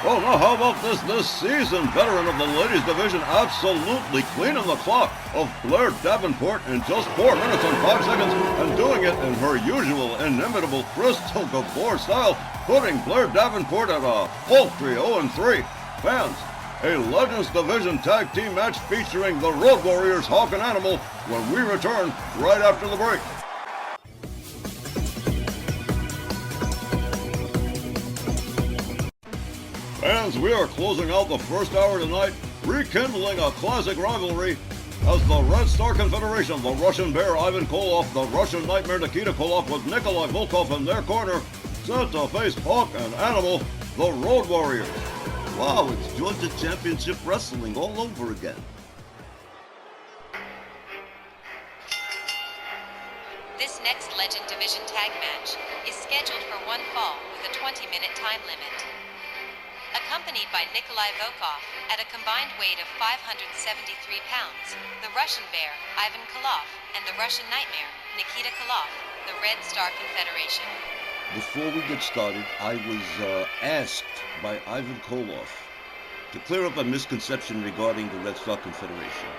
Oh, now how about this seasoned veteran of the ladies division absolutely cleaning the clock of Blair Davenport in just 4 minutes and 5 seconds, and doing it in her usual inimitable Crystal Gabor style, putting Blair Davenport at a paltry 0-3. Fans, a Legends Division tag team match featuring the Road Warriors, Hawk and Animal, when we return right after the break. Fans, we are closing out the first hour tonight, rekindling a classic rivalry as the Red Star Confederation, the Russian Bear Ivan Koloff, the Russian Nightmare Nikita Koloff with Nikolai Volkov in their corner, set to face Hawk and Animal, the Road Warriors. Wow, it's Georgia Championship Wrestling all over again. This next Legend Division tag match is scheduled for one fall with a 20-minute time limit. Accompanied by Nikolai Volkov at a combined weight of 573 pounds, the Russian Bear, Ivan Koloff, and the Russian Nightmare, Nikita Koloff, the Red Star Confederation. Before we get started, I was asked by Ivan Koloff to clear up a misconception regarding the Red Star Confederation.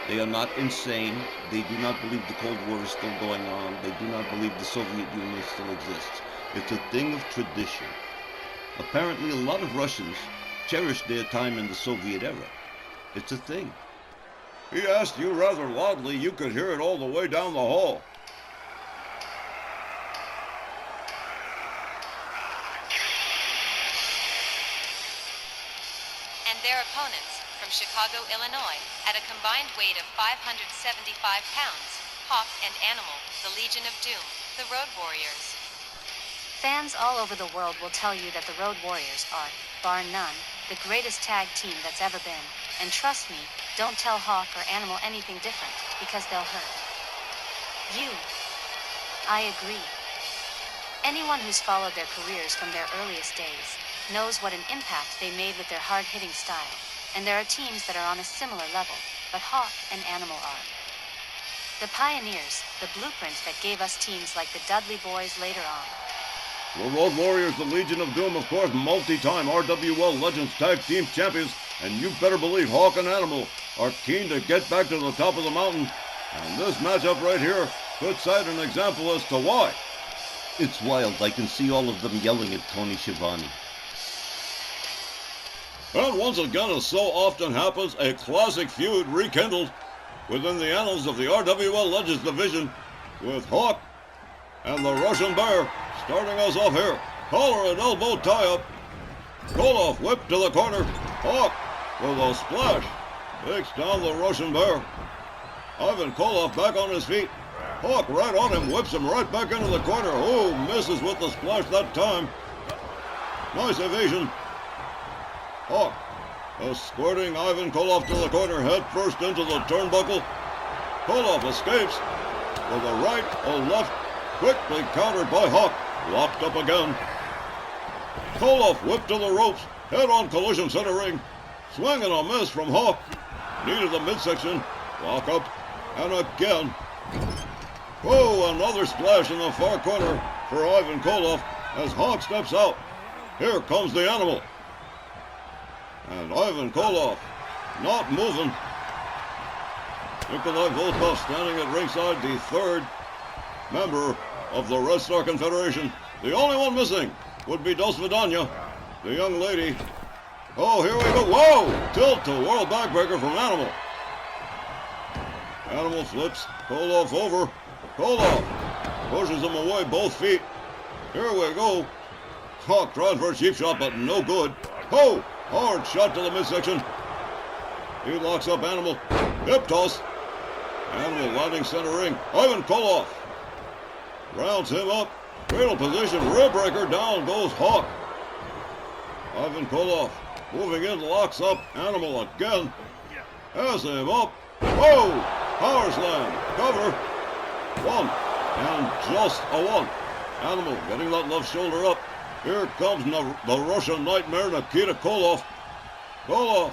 They are not insane. They do not believe the Cold War is still going on. They do not believe the Soviet Union still exists. It's a thing of tradition. Apparently, a lot of Russians cherish their time in the Soviet era. It's a thing. He asked you rather loudly. You could hear it all the way down the hall. And their opponents, from Chicago, Illinois, at a combined weight of 575 pounds, Hawk and Animal, the Legion of Doom, the Road Warriors. Fans all over the world will tell you that the Road Warriors are, bar none, the greatest tag team that's ever been. And trust me, don't tell Hawk or Animal anything different, because they'll hurt you. I agree. Anyone who's followed their careers from their earliest days knows what an impact they made with their hard-hitting style. And there are teams that are on a similar level, but Hawk and Animal are. The Pioneers, the blueprint that gave us teams like the Dudley Boys later on. The Road Warriors, the Legion of Doom, of course, multi-time RWL Legends Tag Team Champions, and you better believe Hawk and Animal are keen to get back to the top of the mountain. And this matchup right here could cite an example as to why. It's wild. I can see all of them yelling at Tony Schiavone. And once again, as so often happens, a classic feud rekindled within the annals of the RWL Legends division with Hawk and the Russian Bear starting us off here. Collar and elbow tie-up. Koloff whip to the corner. Hawk with a splash takes down the Russian Bear. Ivan Koloff back on his feet. Hawk right on him, whips him right back into the corner. Oh, misses with the splash that time. Nice evasion. Hawk escorting Ivan Koloff to the corner, head first into the turnbuckle. Koloff escapes with a right, a left, quickly countered by Hawk. Locked up again. Koloff whipped to the ropes, head on collision center ring. Swing and a miss from Hawk. Knee to the midsection, lock up, and again. Oh, another splash in the far corner for Ivan Koloff as Hawk steps out. Here comes the Animal. And Ivan Koloff not moving. Nikolai Volkov standing at ringside, the third member of the Red Star Confederation. The only one missing would be Dos Vidania, the young lady. Oh, here we go. Whoa! Tilt to world backbreaker from Animal. Animal flips Koloff over. Koloff pushes him away, both feet. Here we go. Hawk trying for a cheap shot, but no good. Oh! Hard shot to the midsection. He locks up Animal. Hip toss. Animal landing center ring. Ivan Koloff rounds him up. Cradle position. Rib breaker. Down goes Hawk. Ivan Koloff moving in. Locks up Animal again. Has him up. Whoa! Power slam. Cover. One. And just a one. Animal getting that left shoulder up. Here comes the Russian Nightmare, Nikita Koloff. Koloff.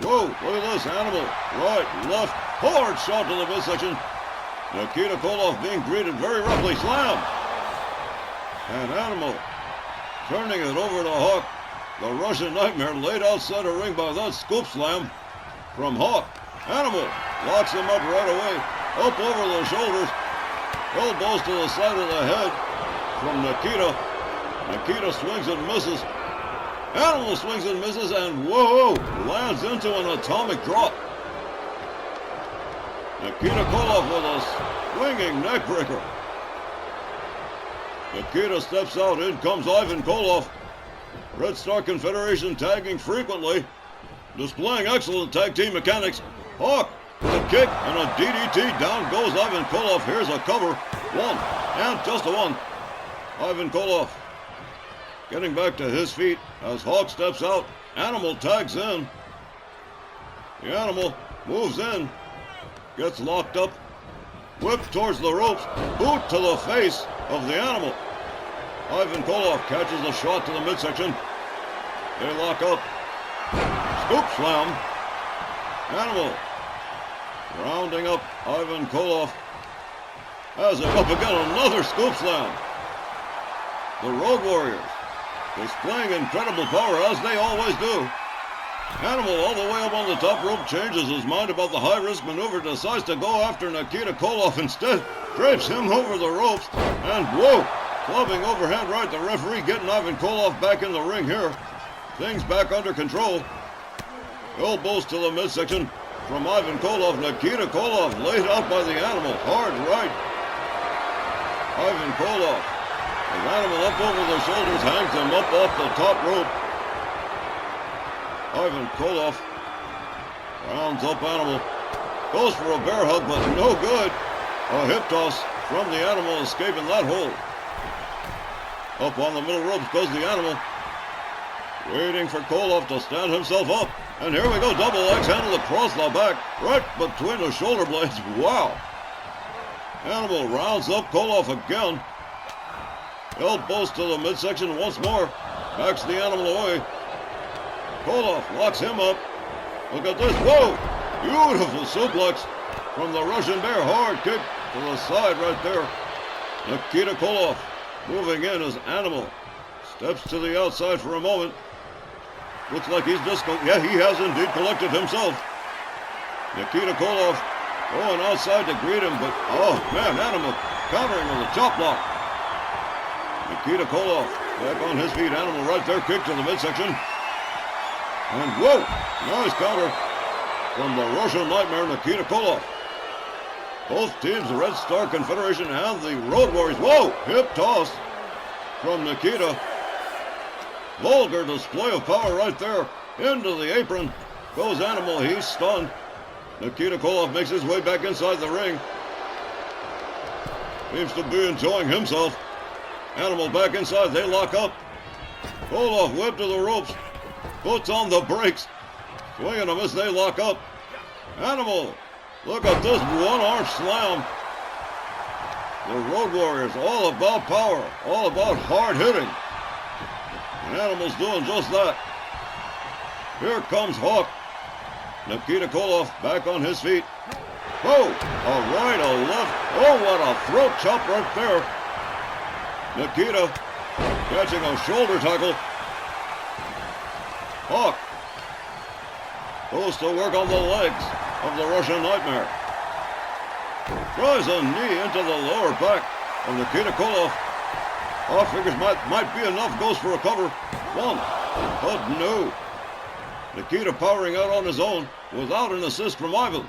Whoa, look at this. Animal. Right, left. Hard shot to the midsection. Nikita Koloff being greeted very roughly. Slam. And Animal turning it over to Hawk. The Russian Nightmare laid out center ring by that scoop slam from Hawk. Animal locks him up right away. Up over the shoulders. Elbows to the side of the head from Nikita. Nikita swings and misses. Animal swings and misses, and whoa, lands into an atomic drop. Nikita Koloff with a swinging neckbreaker. Nikita steps out. In comes Ivan Koloff. Red Star Confederation tagging frequently, displaying excellent tag team mechanics. Hawk with a kick and a DDT. Down goes Ivan Koloff. Here's a cover. One, and just a one. Ivan Koloff getting back to his feet as Hawk steps out. Animal tags in. The Animal moves in, gets locked up, whipped towards the ropes, boot to the face of the Animal. Ivan Koloff catches a shot to the midsection. They lock up. Scoop slam. Animal rounding up Ivan Koloff. Has him up again. Another scoop slam. The Road Warriors displaying incredible power as they always do. Animal all the way up on the top rope changes his mind about the high-risk maneuver, decides to go after Nikita Koloff instead, drapes him over the ropes, and whoa, clubbing overhand right. The referee getting Ivan Koloff back in the ring here. Things back under control. Elbows to the midsection from Ivan Koloff. Nikita Koloff laid out by the Animal. Hard right. Ivan Koloff. The Animal up over the shoulders, hangs him up off the top rope. Ivan Koloff rounds up Animal. Goes for a bear hug, but no good. A hip toss from the Animal, escaping that hold. Up on the middle ropes goes the Animal. Waiting for Koloff to stand himself up. And here we go, double X handle across the back, right between the shoulder blades. Wow. Animal rounds up Koloff again. Elbows to the midsection once more. Backs the Animal away. Koloff locks him up. Look at this. Whoa! Beautiful suplex. from the Russian Bear. Hard kick to the side right there. Nikita Koloff moving in as Animal steps to the outside for a moment. Looks like he's just, yeah, he has indeed collected himself. Nikita Koloff going outside to greet him, but, oh man, Animal countering with a chop block. Nikita Koloff back on his feet. Animal right there, kick to the midsection. And whoa, nice counter from the Russian Nightmare, Nikita Koloff. Both teams, the Red Star Confederation and the Road Warriors. Whoa, hip toss from Nikita. Vulgar display of power right there. Into the apron goes Animal. He's stunned. Nikita Koloff makes his way back inside the ring. Seems to be enjoying himself. Animal back inside. They lock up. Koloff whip to the ropes. Puts on the brakes. Swing and a miss. They lock up. Animal. Look at this one-arm slam. The Road Warriors all about power. All about hard hitting. And Animal's doing just that. Here comes Hawk. Nikita Koloff back on his feet. Whoa! A right, a left. Oh, what a throat chop right there. Nikita catching a shoulder tackle. Hawk goes to work on the legs of the Russian Nightmare. Tries a knee into the lower back of Nikita Koloff. Hawk figures might be enough, goes for a cover. One, but no. Nikita powering out on his own without an assist from Ivan.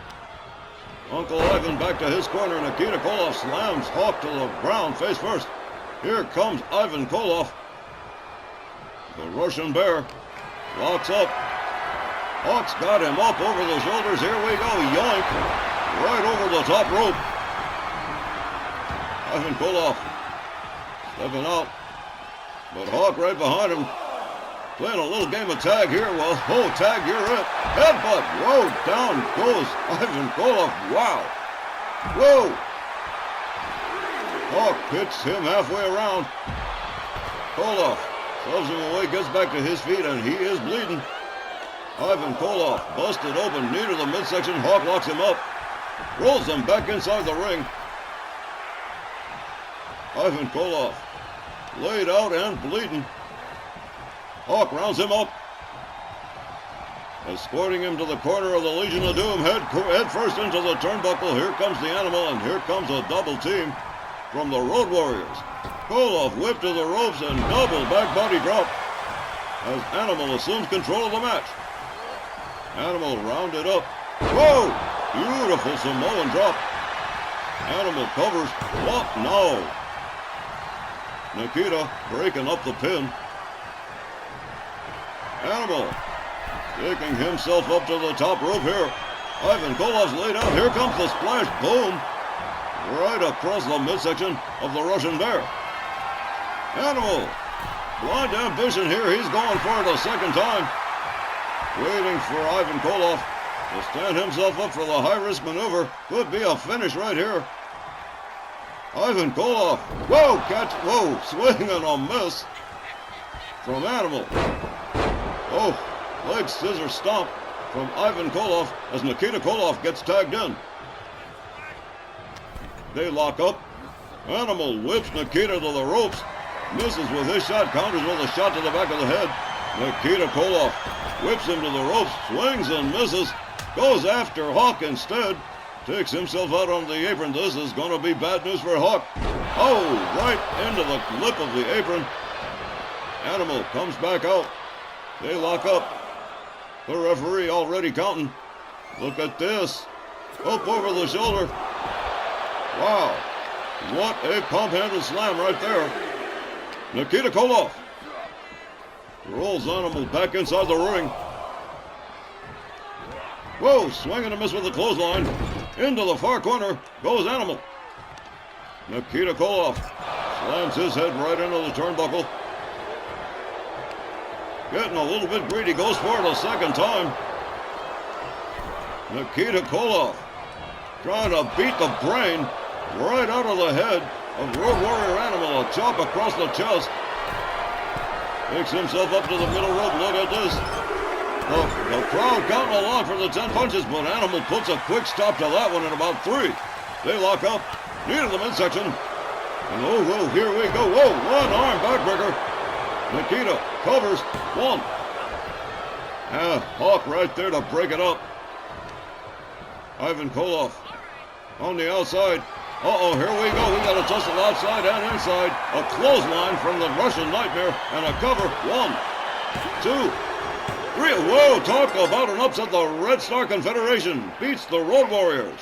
Uncle Ivan back to his corner. Nikita Koloff slams Hawk to the ground face first. Here comes Ivan Koloff. The Russian Bear locks up. Hawk's got him up over the shoulders. Here we go. Yoink. Right over the top rope. Ivan Koloff stepping out. But Hawk right behind him. Playing a little game of tag here. Well, oh, tag, you're it. Headbutt. Whoa, down goes Ivan Koloff. Wow. Whoa. Hawk hits him halfway around. Koloff shoves him away, gets back to his feet, and he is bleeding. Ivan Koloff busted open, knee to the midsection. Hawk locks him up. Rolls him back inside the ring. Ivan Koloff laid out and bleeding. Hawk rounds him up, escorting him to the corner of the Legion of Doom, head first into the turnbuckle. Here comes the Animal, and here comes a double team from the Road Warriors. Koloff whipped to the ropes and double back body drop as Animal assumes control of the match. Animal rounded up. Whoa! Beautiful Samoan drop. Animal covers. What? No. Nikita breaking up the pin. Animal taking himself up to the top rope here. Ivan Koloff's laid out. Here comes the splash. Boom. Right across the midsection of the Russian Bear. Animal. Blind ambition here. He's going for it a second time. Waiting for Ivan Koloff to stand himself up for the high-risk maneuver. Could be a finish right here. Ivan Koloff. Whoa, catch. Whoa, swing and a miss from Animal. Oh, leg scissor stomp from Ivan Koloff as Nikita Koloff gets tagged in. They lock up. Animal whips Nikita to the ropes. Misses with his shot, counters with a shot to the back of the head. Nikita Koloff whips him to the ropes, swings and misses. Goes after Hawk instead. Takes himself out on the apron. This is going to be bad news for Hawk. Oh, right into the lip of the apron. Animal comes back out. They lock up. The referee already counting. Look at this. Up over the shoulder. Wow. What a pump-handle slam right there. Nikita Koloff rolls Animal back inside the ring. Whoa, swing and a miss with the clothesline. Into the far corner goes Animal. Nikita Koloff slams his head right into the turnbuckle. Getting a little bit greedy, goes for it a second time. Nikita Koloff trying to beat the brain right out of the head of Road Warrior Animal. A chop across the chest. Takes himself up to the middle rope. Look at this. The crowd counting along for the 10 punches, but Animal puts a quick stop to that one in about 3. They lock up, knee to the midsection. And oh, here we go. Whoa, one arm backbreaker. Niigata covers 1. Hawk right there to break it up. Ivan Koloff on the outside. Uh-oh, here we go. We got a tussle outside and inside. A clothesline from the Russian Nightmare and a cover. 1, 2, 3. Whoa, talk about an upset. The Red Star Confederation beats the Road Warriors.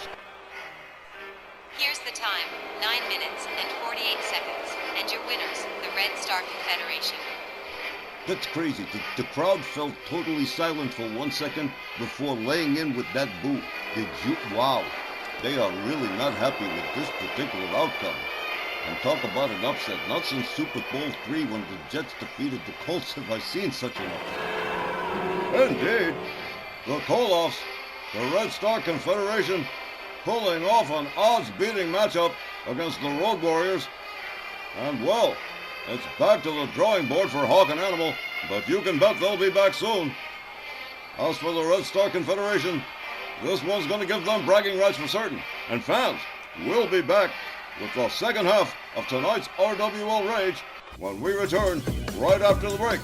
Here's the time, 9 minutes and 48 seconds. And your winners, the Red Star Confederation. That's crazy. The crowd felt totally silent for 1 second before laying in with that boo. Wow. They are really not happy with this particular outcome. And talk about an upset. Not since Super Bowl III when the Jets defeated the Colts have I seen such an upset. Indeed. The Koloffs, the Red Star Confederation, pulling off an odds-beating matchup against the Road Warriors. And well, it's back to the drawing board for Hawk and Animal, but you can bet they'll be back soon. As for the Red Star Confederation, this one's going to give them bragging rights for certain. And fans, we'll be back with the second half of tonight's RWL Rage when we return right after the break.